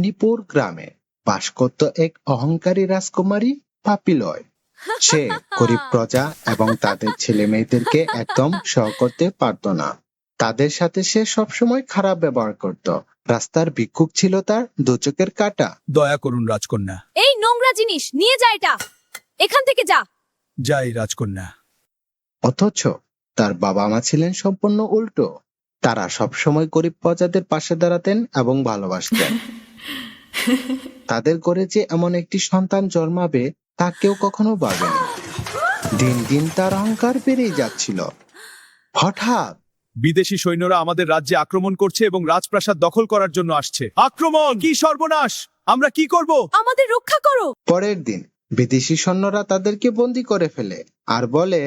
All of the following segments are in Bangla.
মণিপুর গ্রামে বাস করত এক অহংকারী রাজকুমারী পাপিলয়। সে গরিব প্রজা এবং তাদের ছেলে মেয়েদেরকে একদম সহ করতে পারত না। তাদের সাথে সে সবসময় খারাপ ব্যবহার করত। রাস্তার ভিক্ষুক ছিল তার দু চোখের কাঁটা। দয়া করুন রাজকন্যা। এই নোংরা জিনিস নিয়ে যা, এটা এখান থেকে যা। যাই রাজকন্যা। অথচ তার বাবা মা ছিলেন সম্পূর্ণ উল্টো। তারা সবসময় গরিব প্রজাদের পাশে দাঁড়াতেন এবং ভালোবাসতেন। তাদের ঘরে যে এমন একটি সন্তান জন্মাবে তা কেউ কখনো ভাবেনি। দিন দিন তার অহংকার বেড়েই যাচ্ছিল। হঠাৎ বিদেশি সৈন্যরা আমাদের রাজ্যে আক্রমণ করছে এবং রাজপ্রাসাদ দখল করার জন্য আসছে। আক্রমণ! কি সর্বনাশ! আমরা কি করব? আমাদের রক্ষা করো। পরের দিন বিদেশি সৈন্যরা তাদেরকে বন্দী করে ফেলে আর বলে,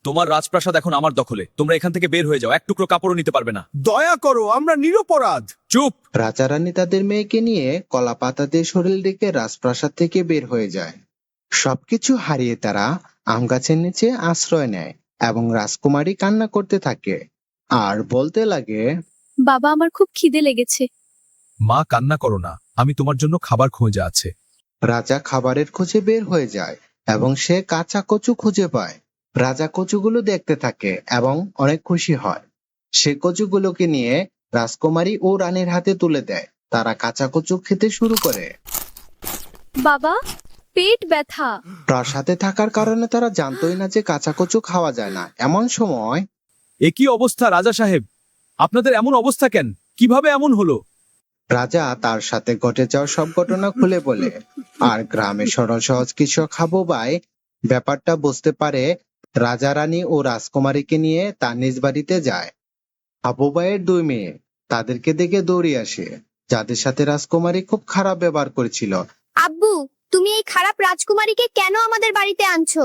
তোমার রাজপ্রাসাদ এখন আমার দখলে, তোমরা এখান থেকে বের হয়ে যাও, এক টুকরো কাপড়ও নিতে পারবে না। দয়া করো, আমরা নিরপরাধ। চুপ! রাজা রানী তাদের মেয়েকে নিয়ে কলা পাতা দিয়ে শরীর রেখে রাজপ্রাসাদ থেকে বের হয়ে যায়। সবকিছু হারিয়ে তারা আম গাছের নিচে আশ্রয় নেয় এবং রাজকুমারী কান্না করতে থাকে আর বলতে লাগে, বাবা, আমার খুব খিদে লেগেছে। মা, কান্না করো না, আমি তোমার জন্য খাবার খোঁজে আছে। রাজা খাবারের খোঁজে বের হয়ে যায় এবং সে কাঁচা কচু খুঁজে পায়। রাজা কচুগুলো দেখতে থাকে এবং অনেক খুশি হয়। সে কচুগুলোকে নিয়ে রাজকুমারী ও রানীর হাতে তুলে দেয়। তারা কাঁচা কচু খেতে শুরু করে। বাবা, পেট ব্যথা। প্রাসাদে থাকার কারণে তারা জানতোই না যে কাঁচা কচু খাওয়া যায় না। এমন সময় এ কি অবস্থা রাজা সাহেব? আপনাদের এমন অবস্থা কেন? কিভাবে এমন হলো? রাজা তার সাথে ঘটে যাওয়া সব ঘটনা খুলে বলে। আর গ্রামে সরল সহজ কৃষক হাবুবাই ব্যাপারটা বুঝতে পারে। রাজা রানী ও রাজকুমারীকে নিয়ে তার নিজ বাড়িতে যায়। হাবুবাইয়ের দুই মেয়ে তাদেরকে দেখে দৌড়ে আসে, যাদের সাথে রাজকুমারী খুব খারাপ ব্যবহার করেছিল। আব্বু, তুমি এই খারাপ রাজকুমারীকে কেন আমাদের বাড়িতে আনছো?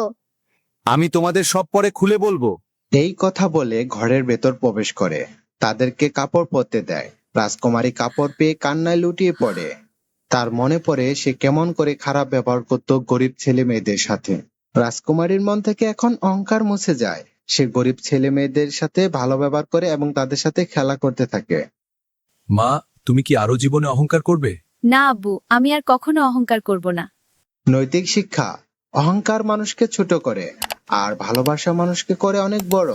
আমি তোমাদের সব পরে খুলে বলবো। এই কথা বলে ঘরের ভেতর প্রবেশ করে তাদেরকে কাপড় পরতে দেয়। রাজকুমারী কাপড় পেয়ে কান্নায় লুটিয়ে পড়ে। তার মনে পড়ে সে কেমন করে খারাপ ব্যবহার করত গরিব ছেলে মেয়েদের সাথে। রাজকুমারীর মন থেকে এখন অহংকার মুছে যায়। সে গরিব ছেলে মেয়েদের সাথে ভালো ব্যবহার করে এবং তাদের সাথে খেলা করতে থাকে। মা, তুমি কি আরো জীবনে অহংকার করবে? না আব্বু, আমি আর কখনো অহংকার করব না। নৈতিক শিক্ষা: অহংকার মানুষকে ছোট করে আর ভালোবাসা মানুষকে করে অনেক বড়।